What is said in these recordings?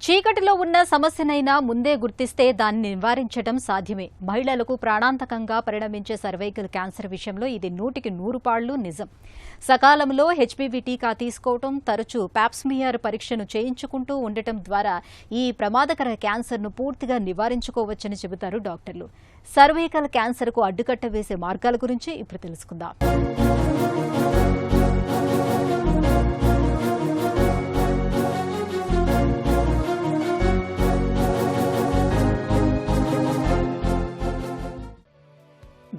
చీకటిలో ఉన్న సమస్యనైనా ముందే గుర్తిస్తే దాన్ని నివారించడం సాధ్యమే. మహిళలకు ప్రాణాంతకంగా పరిణమించే సర్వైకల్ క్యాన్సర్ విషయంలో ఇది 100% పాళ్లు నిజం. సకాలంలో హెచ్పివి టీకా తీసుకోవడం, తరచూ పాప్స్మియర్ పరీక్షను చేయించుకుంటూ ఉండటం ద్వారా ఈ ప్రమాదకర క్యాన్సర్ను పూర్తిగా నివారించుకోవచ్చని చెబుతారు డాక్టర్లు. సర్వైకల్ క్యాన్సర్కు అడ్డుకట్ట వేసే మార్గాల గురించి ఇప్పుడు తెలుసుకుందాం.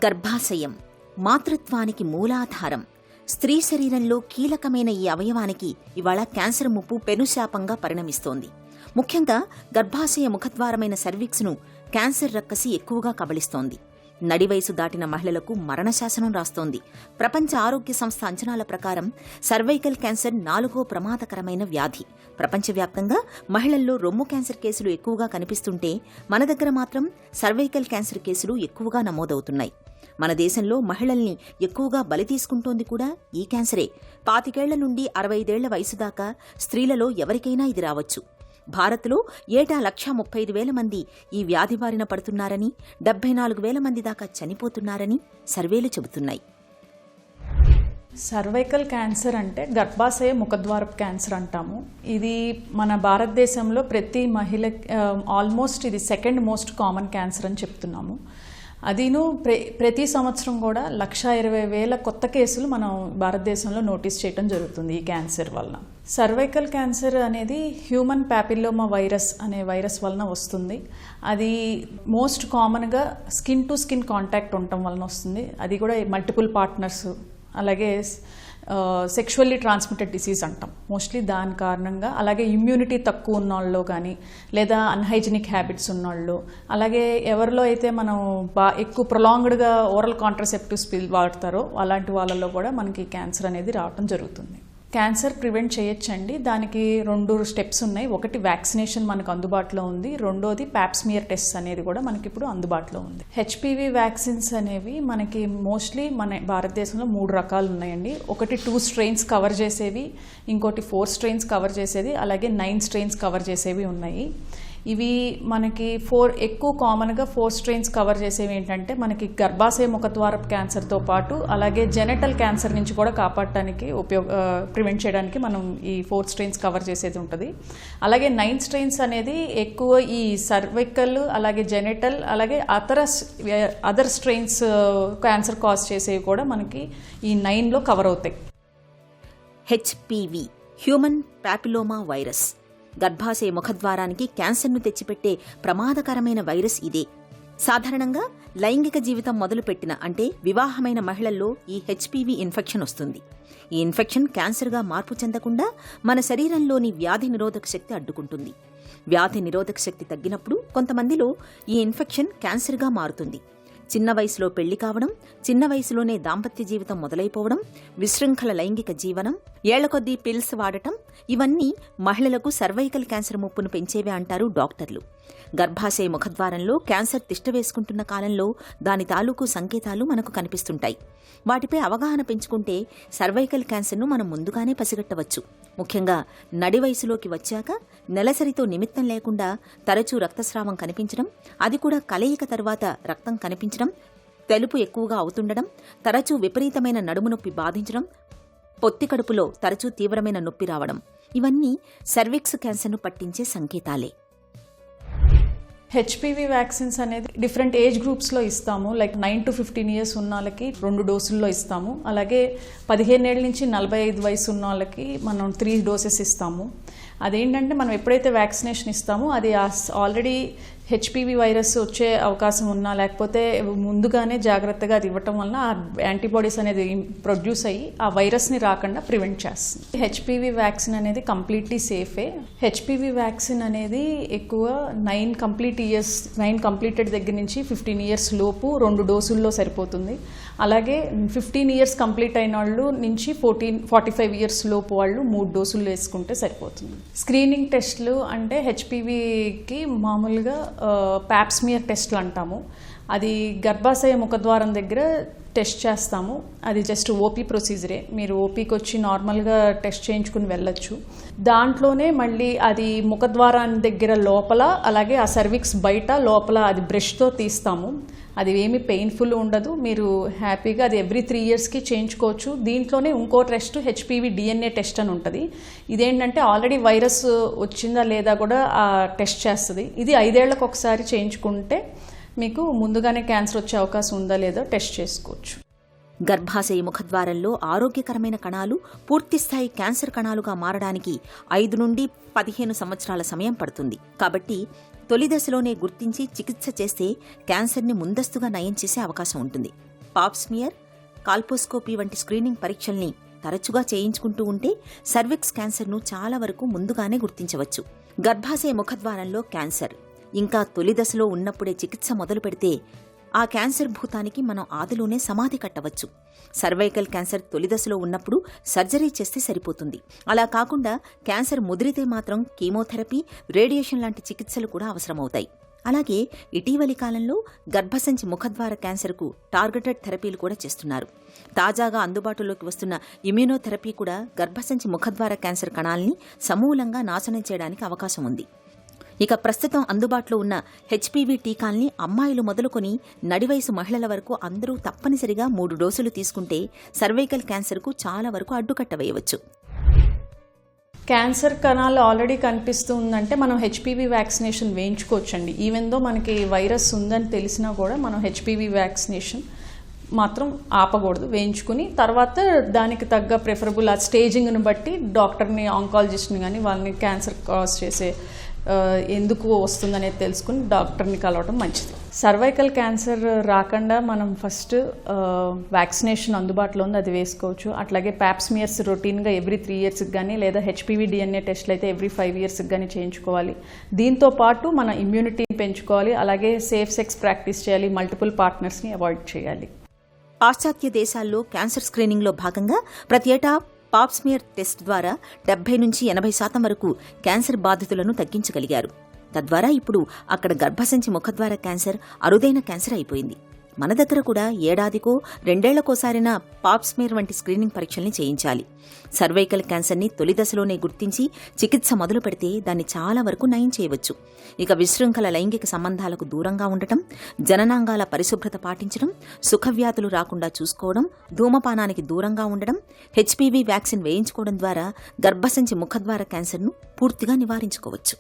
గర్భాశయం మాతృత్వానికి మూలాధారం. స్త్రీ శరీరంలో కీలకమైన ఈ అవయవానికి ఇవాళ క్యాన్సర్ ముప్పు పెనుశాపంగా పరిణమిస్తోంది. ముఖ్యంగా గర్భాశయ ముఖద్వారమైన సర్విక్స్ను క్యాన్సర్ రక్కసి ఎక్కువగా కబళిస్తోంది. నడివయసు దాటిన మహిళలకు మరణశాసనం రాస్తోంది. ప్రపంచ ఆరోగ్య సంస్థ అంచనాల ప్రకారం సర్వైకల్ క్యాన్సర్ 4వ ప్రమాదకరమైన వ్యాధి. ప్రపంచవ్యాప్తంగా మహిళల్లో రొమ్ము క్యాన్సర్ కేసులు ఎక్కువగా కనిపిస్తుంటే మన దగ్గర మాత్రం సర్వైకల్ క్యాన్సర్ కేసులు ఎక్కువగా నమోదవుతున్నాయి. మన దేశంలో మహిళల్ని ఎక్కువగా బలి తీసుకుంటోంది కూడా ఈ క్యాన్సరే. 25 నుండి 65 వయసు దాకా స్త్రీలలో ఎవరికైనా ఇది రావచ్చు. భారత్లో ఏటా 135,000 మంది ఈ వ్యాధి బారిన పడుతున్నారని, 74,000 మంది దాకా చనిపోతున్నారని సర్వేలు చెబుతున్నాయి. సర్వైకల్ క్యాన్సర్ అంటే గర్భాశయ ముఖద్వారపు క్యాన్సర్ అంటాము. ఇది మన భారతదేశంలో ప్రతి మహిళ ఆల్మోస్ట్ ఇది 2nd మోస్ట్ కామన్ క్యాన్సర్ అని చెప్తున్నాము. అదిను ప్రతి సంవత్సరం కూడా 120,000 కొత్త కేసులు మనం భారతదేశంలో నోటీస్ చేయడం జరుగుతుంది ఈ క్యాన్సర్ వలన. సర్వైకల్ క్యాన్సర్ అనేది హ్యూమన్ ప్యాపిల్లోమా వైరస్ అనే వైరస్ వలన వస్తుంది. అది మోస్ట్ కామన్గా స్కిన్ టు స్కిన్ కాంటాక్ట్ ఉండటం వలన వస్తుంది. అది కూడా మల్టిపుల్ పార్ట్నర్స్, అలాగే సెక్షువల్లీ ట్రాన్స్మిటెడ్ డిసీజ్ అంటాం మోస్ట్లీ దాని కారణంగా. అలాగే ఇమ్యూనిటీ తక్కువ ఉన్నోళ్ళు కానీ, లేదా అన్హైజీనిక్ హ్యాబిట్స్ ఉన్నోళ్ళు, అలాగే ఎవరిలో అయితే మనం ఎక్కువ ప్రొలాంగ్డ్గా ఓరల్ కాంట్రసెప్టివ్స్ వాడతారో అలాంటి వాళ్ళలో కూడా మనకి క్యాన్సర్ అనేది రావడం జరుగుతుంది. క్యాన్సర్ ప్రివెంట్ చేయొచ్చండి. దానికి 2 స్టెప్స్ ఉన్నాయి. ఒకటి వ్యాక్సినేషన్ మనకు అందుబాటులో ఉంది, రెండోది పాప్స్మియర్ టెస్ట్ అనేది కూడా మనకి ఇప్పుడు అందుబాటులో ఉంది. హెచ్పివి వ్యాక్సిన్స్ అనేవి మనకి మోస్ట్లీ మన భారతదేశంలో 3 రకాలు ఉన్నాయండి. ఒకటి 2 స్ట్రెయిన్స్ కవర్ చేసేవి, ఇంకోటి 4 స్ట్రెయిన్స్ కవర్ చేసేది, అలాగే 9 స్ట్రెయిన్స్ కవర్ చేసేవి ఉన్నాయి. ఇవి మనకి ఎక్కువ కామన్గా 4 స్ట్రెయిన్స్ కవర్ చేసేవి ఏంటంటే మనకి గర్భాశయ ముఖద్వారపు క్యాన్సర్తో పాటు అలాగే జెనెటల్ క్యాన్సర్ నుంచి కూడా కాపాడటానికి ప్రివెంట్ చేయడానికి మనం ఈ 4 స్ట్రెయిన్స్ కవర్ చేసేది ఉంటుంది. అలాగే 9 స్ట్రెయిన్స్ అనేది ఎక్కువ ఈ సర్వైకల్, అలాగే జెనెటల్, అలాగే అదర్ స్ట్రెయిన్స్ క్యాన్సర్ కాజ్ చేసేవి కూడా మనకి ఈ 9లో కవర్ అవుతాయి. హెచ్పివి హ్యూమన్ ప్యాపిలోమా వైరస్ గర్భాశయ ముఖద్వారానికి క్యాన్సర్ను తెచ్చిపెట్టే ప్రమాదకరమైన వైరస్ ఇదే. సాధారణంగా లైంగిక జీవితం మొదలుపెట్టిన అంటే వివాహమైన మహిళల్లో ఈ హెచ్పివి ఇన్ఫెక్షన్ వస్తుంది. ఈ ఇన్ఫెక్షన్ క్యాన్సర్గా మార్పు చెందకుండా మన శరీరంలోని వ్యాధి నిరోధక శక్తి అడ్డుకుంటుంది. వ్యాధి నిరోధక శక్తి తగ్గినప్పుడు కొంతమందిలో ఈ ఇన్ఫెక్షన్ క్యాన్సర్గా మారుతుంది. చిన్న వయసులో పెళ్లి కావడం, చిన్న వయసులోనే దాంపత్య జీవితం మొదలైపోవడం, విశృంఖల లైంగిక జీవనం, ఏళ్లకొద్దీ పిల్స్ వాడటం ఇవన్నీ మహిళలకు సర్వైకల్ క్యాన్సర్ ముప్పును పెంచేవే అంటారు డాక్టర్లు. గర్భాశయ ముఖద్వారంలో క్యాన్సర్ తిష్ట వేసుకుంటున్న కాలంలో దాని తాలూకు సంకేతాలు మనకు కనిపిస్తుంటాయి. వాటిపై అవగాహన పెంచుకుంటే సర్వైకల్ క్యాన్సర్ను మనం ముందుగానే పసిగట్టవచ్చు. ముఖ్యంగా నడి వయసులోకి వచ్చాక నెలసరితో నిమిత్తం లేకుండా తరచూ రక్తస్రావం కనిపించడం, అది కూడా కలయిక తర్వాత రక్తం కనిపించడం, తెలుపు ఎక్కువగా అవుతుండడం, తరచూ విపరీతమైన నడుము నొప్పి బాధించడం, పొత్తి కడుపులో తరచూ తీవ్రమైన నొప్పి రావడం ఇవన్నీ సర్విక్స్ క్యాన్సర్ను పట్టించే సంకేతాలే. హెచ్పివి వ్యాక్సిన్స్ అనేది డిఫరెంట్ ఏజ్ గ్రూప్స్లో ఇస్తాము. లైక్ 9 to 15 years ఉన్న వాళ్ళకి 2 డోసుల్లో ఇస్తాము. అలాగే 15 ఏళ్ళ నుంచి 45 వయసు ఉన్న వాళ్ళకి మనం 3 డోసెస్ ఇస్తాము. అదేంటంటే మనం ఎప్పుడైతే వ్యాక్సినేషన్ ఇస్తామో అది ఆల్రెడీ హెచ్పివి వైరస్ వచ్చే అవకాశం ఉన్నా, లేకపోతే ముందుగానే జాగ్రత్తగా అది ఇవ్వటం వలన ఆ యాంటీబాడీస్ అనేది ప్రొడ్యూస్ అయ్యి ఆ వైరస్ని రాకుండా ప్రివెంట్ చేస్తుంది. హెచ్పివి వ్యాక్సిన్ అనేది కంప్లీట్లీ సేఫే. హెచ్పివి వ్యాక్సిన్ అనేది ఎక్కువ 9 కంప్లీటెడ్ దగ్గర నుంచి 15 years లోపు 2 డోసుల్లో సరిపోతుంది. అలాగే 15 years కంప్లీట్ అయిన వాళ్ళు నుంచి 45 years లోపు వాళ్ళు 3 డోసులు వేసుకుంటే సరిపోతుంది. స్క్రీనింగ్ టెస్ట్లు అంటే హెచ్పివికి మామూలుగా పాప్స్మియర్ టెస్ట్లు అంటాము. అది గర్భాశయ ముఖద్వారం దగ్గర టెస్ట్ చేస్తాము. అది జస్ట్ ఓపీ ప్రొసీజరే. మీరు ఓపీకి వచ్చి నార్మల్గా టెస్ట్ చేయించుకుని వెళ్ళొచ్చు. దాంట్లోనే మళ్ళీ అది ముఖద్వారాన్ని దగ్గర లోపల, అలాగే ఆ సర్విక్స్ బయట లోపల అది బ్రష్తో తీస్తాము. అది ఏమీ పెయిన్ఫుల్ ఉండదు. మీరు హ్యాపీగా అది ఎవ్రీ 3 yearsకి చేయించుకోవచ్చు. దీంట్లోనే ఇంకో టెస్ట్ హెచ్పివి డిఎన్ఏ టెస్ట్ అని ఉంటుంది. ఇదేంటంటే ఆల్రెడీ వైరస్ వచ్చిందా లేదా కూడా ఆ టెస్ట్ చేస్తుంది. ఇది 5 ఏళ్లకు ఒకసారి చేయించుకుంటే మీకు ముందుగానే క్యాన్సర్ వచ్చే అవకాశం ఉందా లేదా టెస్ట్ చేసుకోవచ్చు. గర్భాశయ ముఖద్వారంలో ఆరోగ్యకరమైన కణాలు పూర్తిస్థాయి క్యాన్సర్ కణాలుగా మారడానికి 5 నుండి 15 సంవత్సరాల సమయం పడుతుంది. కాబట్టి తొలి దశలోనే గుర్తించి చికిత్స చేస్తే క్యాన్సర్ని ముందస్తుగా నయం చేసే అవకాశం ఉంటుంది. పాప్స్మియర్, కాల్పోస్కోపీ వంటి స్క్రీనింగ్ పరీక్షల్ని తరచుగా చేయించుకుంటూ ఉంటే సర్విక్స్ క్యాన్సర్ను చాలా వరకు ముందుగానే గుర్తించవచ్చు. గర్భాశయ ముఖద్వారంలో క్యాన్సర్ ఇంకా తొలి దశలో ఉన్నప్పుడే చికిత్స మొదలు పెడితే ఆ క్యాన్సర్ భూతానికి మనం ఆదిలోనే సమాధి కట్టవచ్చు. సర్వైకల్ క్యాన్సర్ తొలి దశలో ఉన్నప్పుడు సర్జరీ చేస్తే సరిపోతుంది. అలా కాకుండా క్యాన్సర్ ముదిరితే మాత్రం కీమోథెరపీ, రేడియేషన్ లాంటి చికిత్సలు కూడా అవసరమవుతాయి. అలాగే ఇటీవలి కాలంలో గర్భసంచి ముఖద్వార క్యాన్సర్కు టార్గెటెడ్ థెరపీలు కూడా చేస్తున్నారు. తాజాగా అందుబాటులోకి వస్తున్న ఇమ్యూనోథెరపీ కూడా గర్భసంచి ముఖద్వార క్యాన్సర్ కణాల్ని సమూలంగా నాశనం చేయడానికి అవకాశం ఉంది. ఇక ప్రస్తుతం అందుబాటులో ఉన్న హెచ్పివి టీకాల్ని అమ్మాయిలు మొదలుకొని నడివయసు మహిళల వరకు అందరూ తప్పనిసరిగా 3 డోసులు తీసుకుంటే సర్వైకల్ క్యాన్సర్కు చాలా వరకు అడ్డుకట్ట వేయవచ్చు. క్యాన్సర్ కణాలు ఆల్రెడీ కనిపిస్తుందంటే మనం హెచ్పివి వ్యాక్సినేషన్ వేయించుకోవచ్చండి. ఈవెన్ దో మనకి వైరస్ ఉందని తెలిసినా కూడా మనం హెచ్పివి వ్యాక్సినేషన్ మాత్రం ఆపకూడదు. వేయించుకుని తర్వాత దానికి తగ్గ ప్రిఫరబుల్ ఆ స్టేజింగ్ను బట్టి డాక్టర్ని, ఆంకాలజిస్ట్ని కానీ వాళ్ళని క్యాన్సర్ కాజ్ చేసే ఎందుకు వస్తుందనేది తెలుసుకుని డాక్టర్ని కలవడం మంచిది. సర్వైకల్ క్యాన్సర్ రాకుండా మనం ఫస్ట్ వ్యాక్సినేషన్ అందుబాటులో ఉంది, అది వేసుకోవచ్చు. అట్లాగే ప్యాప్స్మియర్స్ రొటీన్గా ఎవ్రీ 3 yearsకి కానీ లేదా హెచ్పివి డిఎన్ఏ టెస్ట్లు అయితే ఎవ్రీ 5 yearsకి కానీ చేయించుకోవాలి. దీంతో పాటు మన ఇమ్యూనిటీని పెంచుకోవాలి. అలాగే సేఫ్ సెక్స్ ప్రాక్టీస్ చేయాలి. మల్టిపుల్ పార్ట్నర్స్ని అవాయిడ్ చేయాలి. పాశ్చాత్య దేశాల్లో క్యాన్సర్ స్క్రీనింగ్లో భాగంగా ప్రతి ఏటా పాప్స్మియర్ టెస్ట్ ద్వారా 70 నుంచి 80% వరకు క్యాన్సర్ బాధితులను తగ్గించగలిగారు. తద్వారా ఇప్పుడు అక్కడ గర్భసంచి ముఖద్వార క్యాన్సర్ అరుదైన క్యాన్సర్ అయిపోయింది. మన దగ్గర కూడా ఏడాదికో 2 ఏళ్లకోసారైనా పాప్స్మియర్ వంటి స్క్రీనింగ్ పరీక్షల్ని చేయించాలి. సర్వైకల్ క్యాన్సర్ని తొలి దశలోనే గుర్తించి చికిత్స మొదలు పెడితే దాన్ని చాలా వరకు నయం చేయవచ్చు. ఇక విశృంఖల లైంగిక సంబంధాలకు దూరంగా ఉండటం, జననాంగాల పరిశుభ్రత పాటించడం, సుఖవ్యాధులు రాకుండా చూసుకోవడం, ధూమపానానికి దూరంగా ఉండడం, హెచ్పివి వ్యాక్సిన్ వేయించుకోవడం ద్వారా గర్భసంచి ముఖద్వార క్యాన్సర్ను పూర్తిగా నివారించుకోవచ్చు.